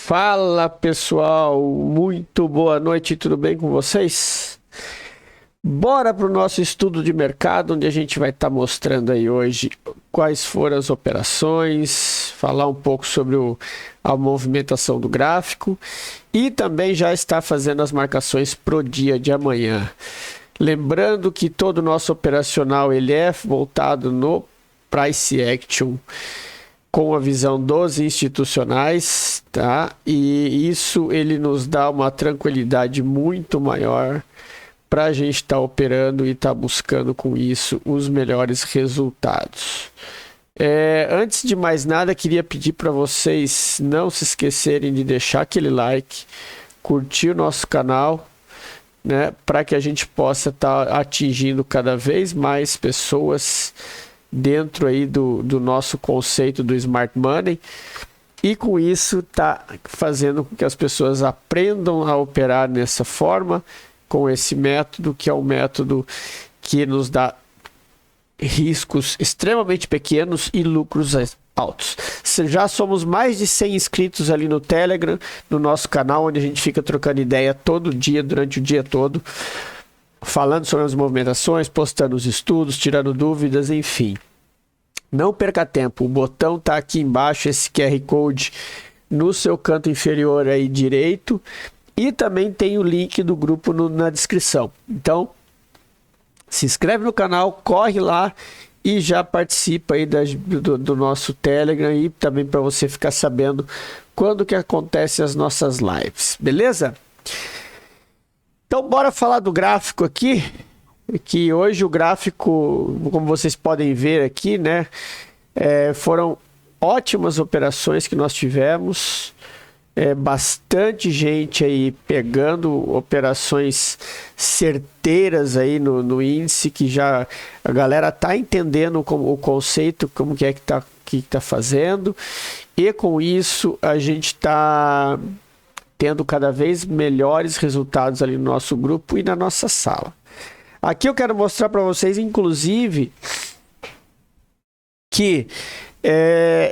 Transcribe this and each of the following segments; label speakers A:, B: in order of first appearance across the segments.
A: Fala pessoal, muito boa noite, tudo bem com vocês? Bora para o nosso estudo de mercado, onde a gente vai estar mostrando aí hoje quais foram as operações, falar um pouco sobre a movimentação do gráfico e também já está fazendo as marcações para o dia de amanhã. Lembrando que todo o nosso operacional ele é voltado no Price Action, com a visão dos institucionais, tá? E isso ele nos dá uma tranquilidade muito maior para a gente estar operando e estar buscando com isso os melhores resultados. Antes de mais nada, queria pedir para vocês não se esquecerem de deixar aquele like, curtir o nosso canal, né? Para que a gente possa estar atingindo cada vez mais pessoas dentro aí do nosso conceito do Smart Money, e com isso tá fazendo com que as pessoas aprendam a operar nessa forma, com esse método, que é um método que nos dá riscos extremamente pequenos e lucros altos. Já somos mais de 100 inscritos ali no Telegram, no nosso canal, onde a gente fica trocando ideia todo dia, durante o dia todo, falando sobre as movimentações, postando os estudos, tirando dúvidas, enfim. Não perca tempo, o botão está aqui embaixo, esse QR Code no seu canto inferior aí direito, e também tem o link do grupo na descrição. Então, se inscreve no canal, corre lá e já participa aí do nosso Telegram, e também para você ficar sabendo quando que acontecem as nossas lives, beleza? Então, bora falar do gráfico aqui, que hoje o gráfico, como vocês podem ver aqui, né, foram ótimas operações que nós tivemos, bastante gente aí pegando operações certeiras aí no índice, que já a galera tá entendendo o conceito, como que tá fazendo, e com isso a gente tá tendo cada vez melhores resultados ali no nosso grupo e na nossa sala. Aqui eu quero mostrar para vocês, inclusive, que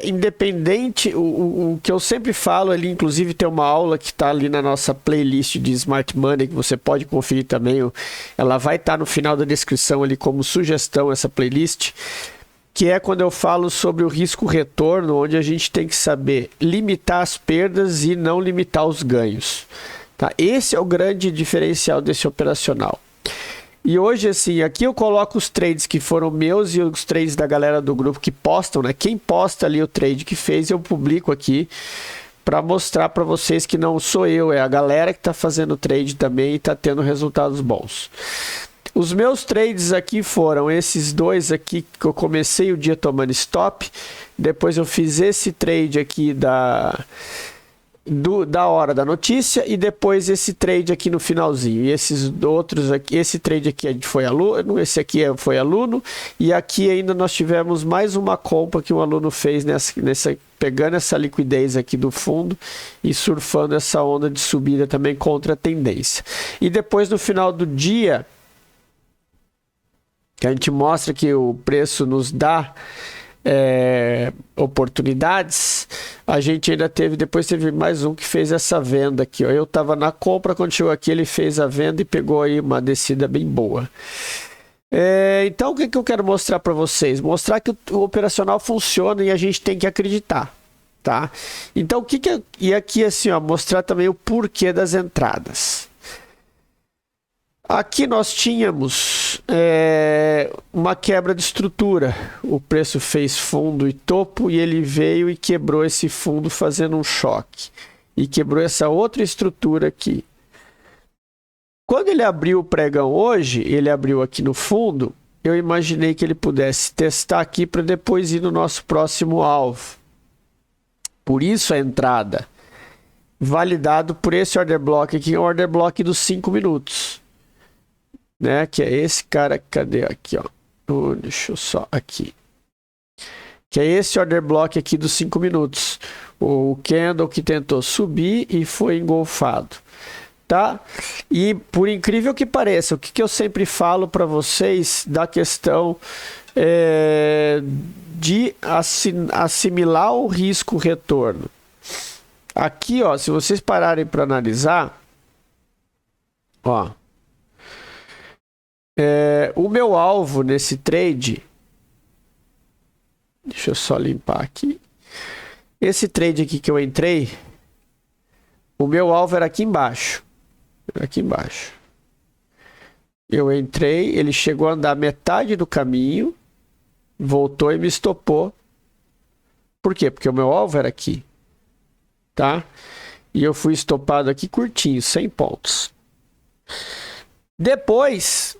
A: independente, o que eu sempre falo ali, inclusive tem uma aula que está ali na nossa playlist de Smart Money, que você pode conferir também, ela vai estar no final da descrição ali como sugestão, essa playlist, que é quando eu falo sobre o risco-retorno, onde a gente tem que saber limitar as perdas e não limitar os ganhos. Tá? Esse é o grande diferencial desse operacional. E hoje, assim, aqui eu coloco os trades que foram meus e os trades da galera do grupo que postam, né? Quem posta ali o trade que fez, eu publico aqui para mostrar para vocês que não sou eu, é a galera que está fazendo trade também e está tendo resultados bons. Os meus trades aqui foram esses dois aqui, que eu comecei o dia tomando stop, depois eu fiz esse trade aqui da hora da notícia, e depois esse trade aqui no finalzinho, e esses outros aqui, esse trade aqui foi aluno, esse aqui foi aluno, e aqui ainda nós tivemos mais uma compra que um aluno fez pegando essa liquidez aqui do fundo e surfando essa onda de subida também contra a tendência. E depois no final do dia, que a gente mostra que o preço nos dá oportunidades, a gente ainda depois teve mais um que fez essa venda aqui, ó. Eu estava na compra, quando chegou aqui ele fez a venda e pegou aí uma descida bem boa. Então o que eu quero mostrar para vocês? Mostrar que o operacional funciona e a gente tem que acreditar, tá? Então e aqui assim, ó, mostrar também o porquê das entradas. Aqui nós tínhamos uma quebra de estrutura, o preço fez fundo e topo e ele veio e quebrou esse fundo fazendo um choque e quebrou essa outra estrutura aqui. Quando ele abriu o pregão hoje, ele abriu aqui no fundo, eu imaginei que ele pudesse testar aqui para depois ir no nosso próximo alvo. Por isso a entrada, validado por esse order block aqui, o order block dos 5 minutos. Né, que é esse cara, cadê aqui, ó, deixa eu só aqui, que é esse order block aqui dos 5 minutos, o candle que tentou subir e foi engolfado, tá? E por incrível que pareça, o que eu sempre falo para vocês da questão de assimilar o risco retorno. Aqui, ó, se vocês pararem para analisar, ó, o meu alvo nesse trade, deixa eu só limpar aqui. Esse trade aqui que eu entrei, o meu alvo era aqui embaixo. Aqui embaixo. Eu entrei, ele chegou a andar metade do caminho, voltou e me estopou. Por quê? Porque o meu alvo era aqui, tá? E eu fui estopado aqui curtinho, 100 pontos. Depois,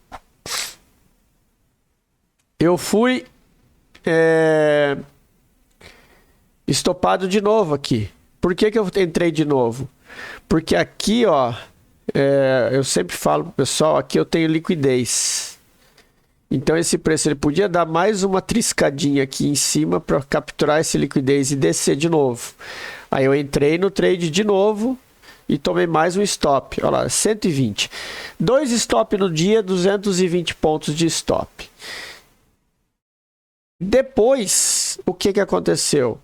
A: eu fui estopado de novo aqui. Por que que eu entrei de novo? Porque aqui, ó, eu sempre falo pro pessoal, aqui eu tenho liquidez. Então esse preço ele podia dar mais uma triscadinha aqui em cima para capturar essa liquidez e descer de novo. Aí eu entrei no trade de novo e tomei mais um stop. Olha lá, 120. 2 stop no dia, 220 pontos de stop. Depois, o que que aconteceu?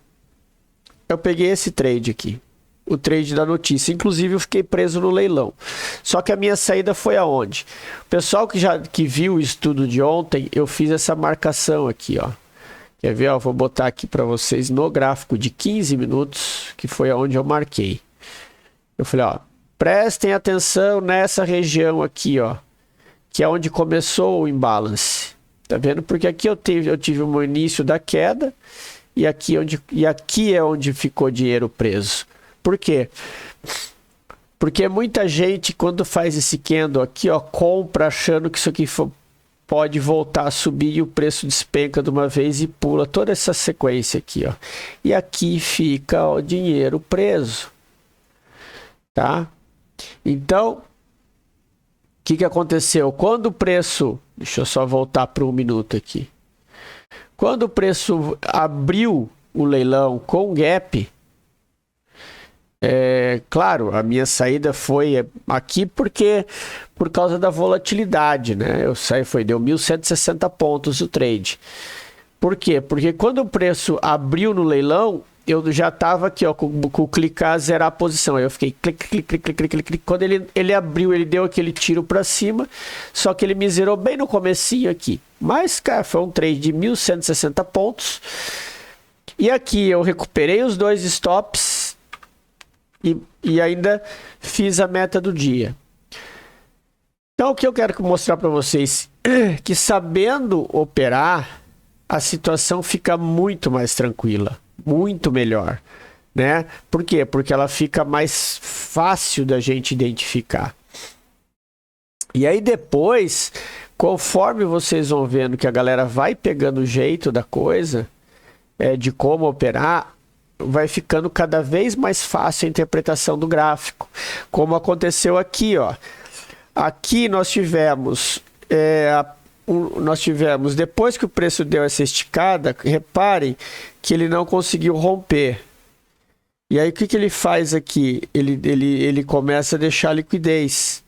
A: Eu peguei esse trade aqui. O trade da notícia. Inclusive, eu fiquei preso no leilão. Só que a minha saída foi aonde? O pessoal que viu o estudo de ontem, eu fiz essa marcação aqui, ó. Quer ver? Ó, vou botar aqui para vocês no gráfico de 15 minutos, que foi aonde eu marquei. Eu falei, ó, prestem atenção nessa região aqui, ó, que é onde começou o imbalance. Tá vendo? Porque aqui eu tive o início da queda e aqui é onde ficou dinheiro preso. Por quê? Porque muita gente, quando faz esse candle aqui, ó, compra achando que isso aqui pode voltar a subir e o preço despenca de uma vez e pula toda essa sequência aqui, ó. E aqui fica o dinheiro preso, tá? Então, o que aconteceu? Quando o preço... Deixa eu só voltar para um minuto aqui. Quando o preço abriu o leilão com gap... claro, a minha saída foi aqui por causa da volatilidade, né? Eu saí, deu 1.160 pontos o trade. Por quê? Porque quando o preço abriu no leilão, eu já estava aqui, ó, com clicar, zerar a posição. Aí eu fiquei clique, clique, clique, clique, clique, clique. Quando ele abriu, ele deu aquele tiro para cima, só que ele me zerou bem no comecinho aqui. Mas, cara, foi um trade de 1.160 pontos. E aqui eu recuperei os 2 stops e ainda fiz a meta do dia. Então, o que eu quero mostrar para vocês é que sabendo operar, a situação fica muito mais tranquila, muito melhor, né? Por quê? Porque ela fica mais fácil da gente identificar. E aí depois, conforme vocês vão vendo que a galera vai pegando o jeito da coisa, de como operar, vai ficando cada vez mais fácil a interpretação do gráfico, como aconteceu aqui, ó. Aqui nós tivemos depois que o preço deu essa esticada, reparem que ele não conseguiu romper. E aí o que ele faz aqui? Ele começa a deixar liquidez.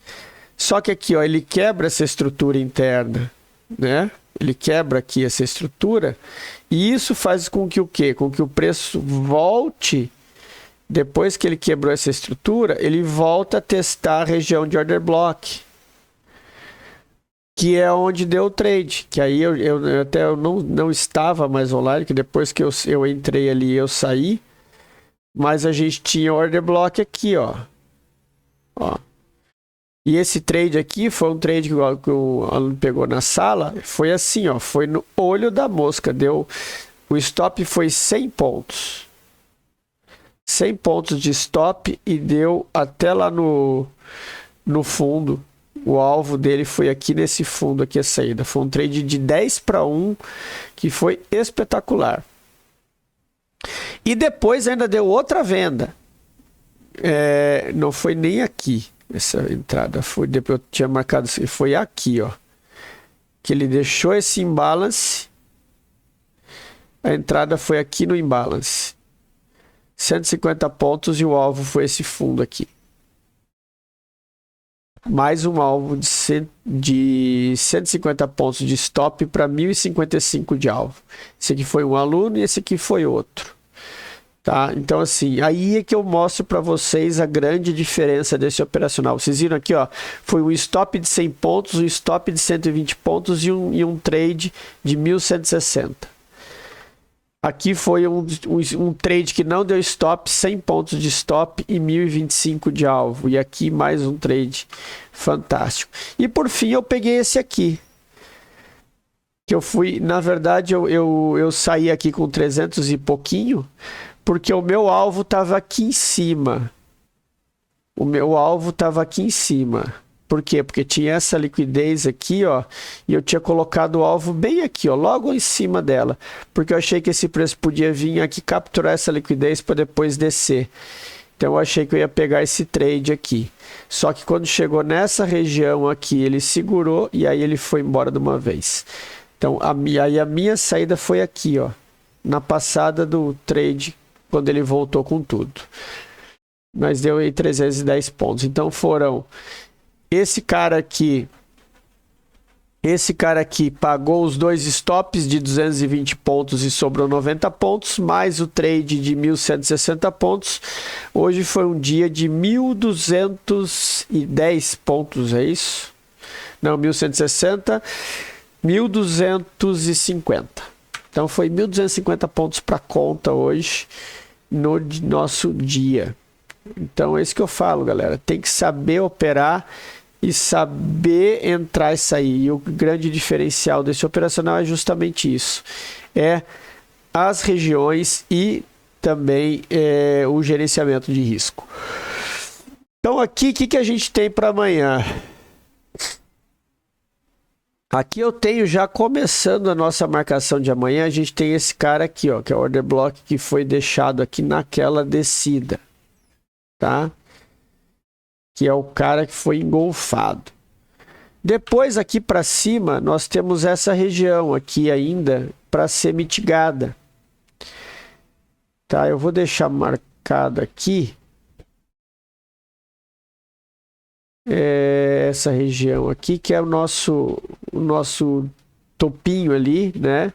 A: Só que aqui, ó, ele quebra essa estrutura interna, né? Ele quebra aqui essa estrutura e isso faz com que o quê? Com que o preço volte, depois que ele quebrou essa estrutura, ele volta a testar a região de order block, que é onde deu o trade. Que aí eu não estava mais online, que depois que eu entrei ali eu saí, mas a gente tinha order block aqui, ó. E esse trade aqui foi um trade que o aluno pegou na sala, foi assim, ó, foi no olho da mosca, o stop foi 100 pontos. 100 pontos de stop e deu até lá no fundo. O alvo dele foi aqui nesse fundo, aqui a saída. Foi um trade de 10-1, que foi espetacular. E depois ainda deu outra venda. Não foi nem aqui. Essa entrada foi, depois eu tinha marcado, foi aqui, ó, que ele deixou esse imbalance, a entrada foi aqui no imbalance, 150 pontos e o alvo foi esse fundo aqui, mais um alvo de 150 pontos de stop para 1055 de alvo. Esse aqui foi um aluno e esse aqui foi outro. Tá? Então, assim, aí é que eu mostro para vocês a grande diferença desse operacional. Vocês viram aqui, ó, foi um stop de 100 pontos, um stop de 120 pontos e um trade de 1160. Aqui foi um trade que não deu stop, 100 pontos de stop e 1025 de alvo. E aqui mais um trade fantástico. E por fim eu peguei esse aqui. Que eu fui, na verdade, eu saí aqui com 300 e pouquinho, porque o meu alvo estava aqui em cima. O meu alvo estava aqui em cima. Por quê? Porque tinha essa liquidez aqui, ó, e eu tinha colocado o alvo bem aqui, ó, logo em cima dela, porque eu achei que esse preço podia vir aqui capturar essa liquidez para depois descer. Então eu achei que eu ia pegar esse trade aqui. Só que quando chegou nessa região aqui, ele segurou e aí ele foi embora de uma vez. Então a minha saída foi aqui, ó, na passada do trade, quando ele voltou com tudo. Mas deu aí 310 pontos. Então foram esse cara aqui pagou os dois stops de 220 pontos e sobrou 90 pontos, mais o trade de 1160 pontos. Hoje foi um dia de 1210 pontos, é isso? Não, 1160, 1250. Então foi 1250 pontos para conta hoje no nosso dia. Então é isso que eu falo, galera. Tem que saber operar e saber entrar e sair. E o grande diferencial desse operacional é justamente isso. É as regiões e também o gerenciamento de risco. Então aqui, o que a gente tem para amanhã? Aqui eu tenho já começando a nossa marcação de amanhã. A gente tem esse cara aqui, ó, que é o order block que foi deixado aqui naquela descida. Tá? Que é o cara que foi engolfado. Depois aqui para cima nós temos essa região aqui ainda para ser mitigada. Tá? Eu vou deixar marcado aqui essa região aqui que é o nosso topinho ali, né?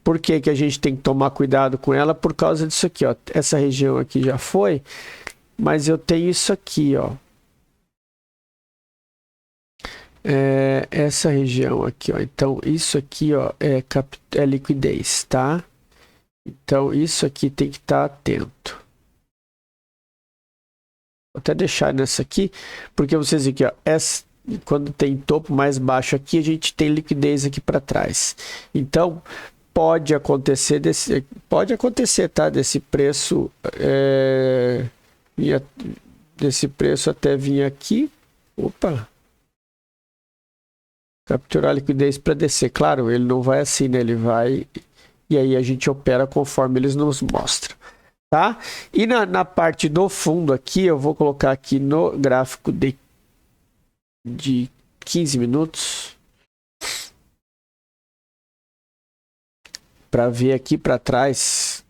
A: Por que que a gente tem que tomar cuidado com ela? Por causa disso aqui, ó. Essa região aqui já foi. Mas eu tenho isso aqui, ó. Essa região aqui, ó. Então, isso aqui, ó, é liquidez, tá? Então, isso aqui tem que estar atento. Vou até deixar nessa aqui, porque vocês veem aqui, ó, quando tem topo mais baixo aqui, a gente tem liquidez aqui para trás. Então, pode acontecer, tá? Desse preço... desse preço até vir aqui, opa, capturar a liquidez para descer. Claro, ele não vai assim, né? Ele vai e aí a gente opera conforme eles nos mostram, tá? E na parte do fundo aqui, eu vou colocar aqui no gráfico de 15 minutos para ver aqui para trás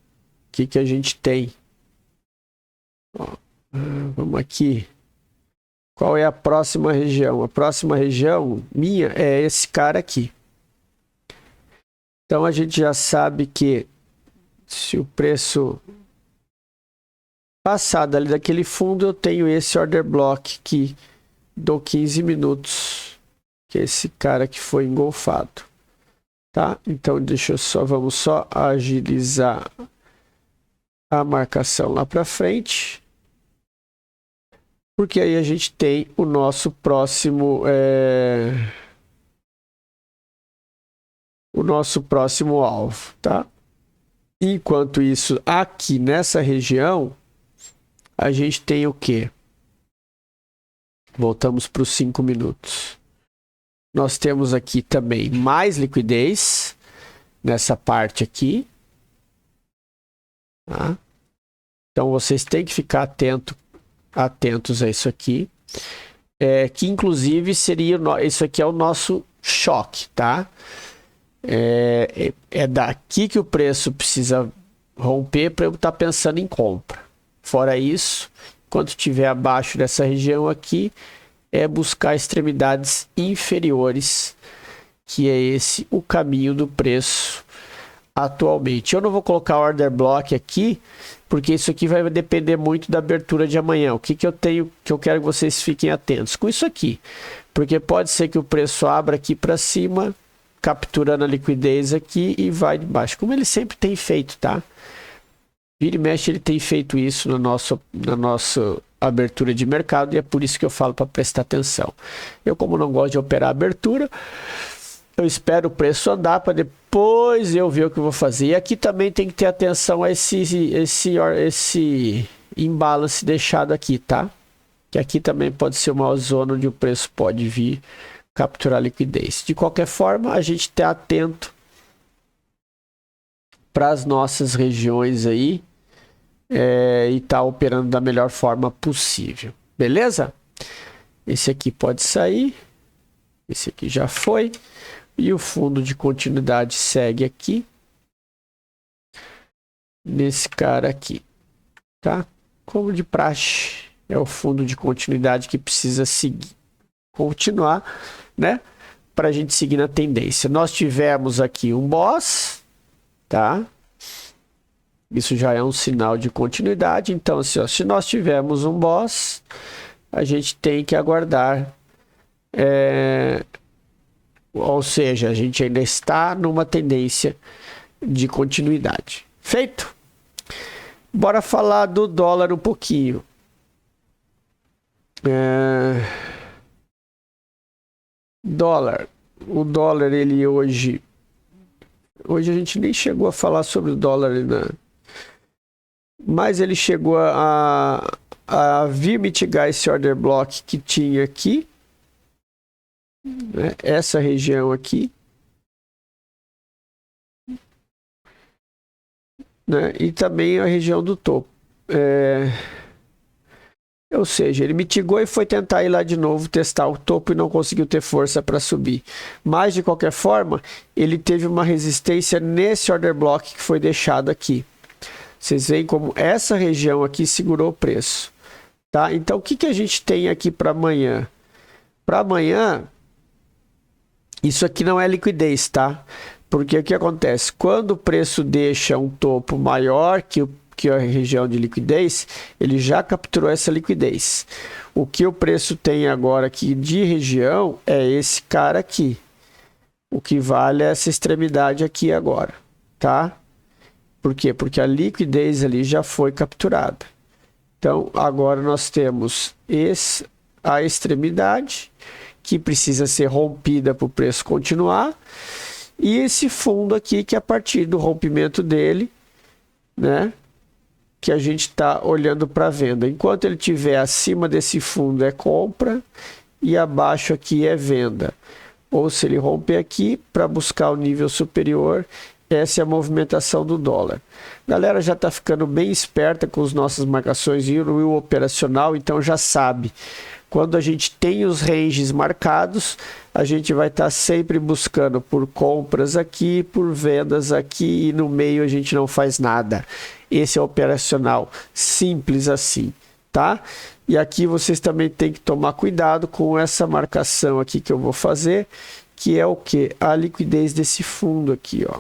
A: o que a gente tem. Ó, vamos aqui. Qual é a próxima região? A próxima região minha é esse cara aqui. Então a gente já sabe que se o preço passar dali daquele fundo, eu tenho esse order block aqui do 15 minutos, que é esse cara que foi engolfado. Tá? Então vamos só agilizar a marcação lá para frente. Porque aí a gente tem o nosso próximo alvo, tá? Enquanto isso, aqui nessa região, a gente tem o quê? Voltamos para os 5 minutos. Nós temos aqui também mais liquidez nessa parte aqui. Tá? Então vocês têm que ficar atentos a isso aqui, que inclusive seria isso aqui é o nosso choque, tá? É daqui que o preço precisa romper para eu estar pensando em compra. Fora isso, quando estiver abaixo dessa região aqui, é buscar extremidades inferiores, que é esse o caminho do preço atualmente. Eu não vou colocar order block aqui, porque isso aqui vai depender muito da abertura de amanhã. O que eu tenho, que eu quero que vocês fiquem atentos com isso aqui, porque pode ser que o preço abra aqui para cima, capturando a liquidez aqui e vai de baixo, como ele sempre tem feito, tá? Vira e mexe, ele tem feito isso na nossa abertura de mercado, e é por isso que eu falo para prestar atenção. Eu, como não gosto de operar abertura, eu espero o preço andar para depois eu ver o que eu vou fazer. E aqui também tem que ter atenção a esse imbalance deixado aqui, tá? Que aqui também pode ser uma zona onde o preço pode vir capturar liquidez. De qualquer forma, a gente está atento para as nossas regiões aí e tá operando da melhor forma possível. Beleza? Esse aqui pode sair. Esse aqui já foi. E o fundo de continuidade segue aqui. Nesse cara aqui. Tá? Como de praxe. É o fundo de continuidade que precisa seguir. Continuar, né? Para a gente seguir na tendência. Nós tivemos aqui um boss. Tá? Isso já é um sinal de continuidade. Então, assim, ó, se nós tivermos um boss, a gente tem que aguardar. Ou seja, a gente ainda está numa tendência de continuidade. Feito? Bora falar do dólar um pouquinho. Dólar. O dólar, ele hoje a gente nem chegou a falar sobre o dólar, né? Mas ele chegou a vir mitigar esse order block que tinha aqui, né? Essa região aqui, né? E também a região do topo. Ou seja, ele mitigou e foi tentar ir lá de novo, testar o topo e não conseguiu ter força para subir. Mas, de qualquer forma, ele teve uma resistência nesse order block que foi deixado aqui. Vocês veem como essa região aqui segurou o preço. Tá? Então, o que a gente tem aqui para amanhã? Para amanhã, isso aqui não é liquidez, tá? Porque o que acontece? Quando o preço deixa um topo maior que a região de liquidez, ele já capturou essa liquidez. O que o preço tem agora aqui de região é esse cara aqui. O que vale é essa extremidade aqui agora, tá? Por quê? Porque a liquidez ali já foi capturada. Então, agora nós temos a extremidade, que precisa ser rompida para o preço continuar, e esse fundo aqui, que a partir do rompimento dele, né, que a gente está olhando para venda. Enquanto ele estiver acima desse fundo é compra e abaixo aqui é venda. Ou se ele romper aqui para buscar o nível superior, essa é a movimentação do dólar. Galera já está ficando bem esperta com as nossas marcações e o operacional, então já sabe. Quando a gente tem os ranges marcados, a gente vai estar sempre buscando por compras aqui, por vendas aqui, e no meio a gente não faz nada. Esse é o operacional, simples assim, tá? E aqui vocês também têm que tomar cuidado com essa marcação aqui que eu vou fazer, que é o que? A liquidez desse fundo aqui, ó.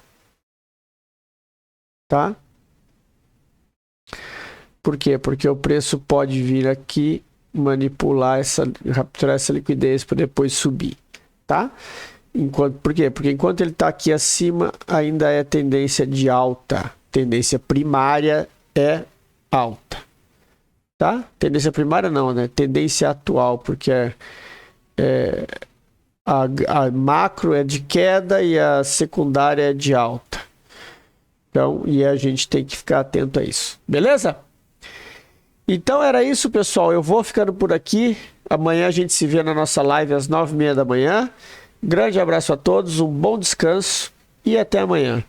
A: Tá? Por quê? Porque o preço pode vir aqui, manipular capturar essa liquidez para depois subir, tá? Por quê? Porque enquanto ele está aqui acima, ainda é tendência de alta. Tendência primária é alta, tá? Tendência primária não, né? Tendência atual, porque a macro é de queda e a secundária é de alta. Então, e a gente tem que ficar atento a isso, beleza? Então era isso, pessoal. Eu vou ficando por aqui. Amanhã a gente se vê na nossa live às 9h30 da manhã. Grande abraço a todos, um bom descanso e até amanhã.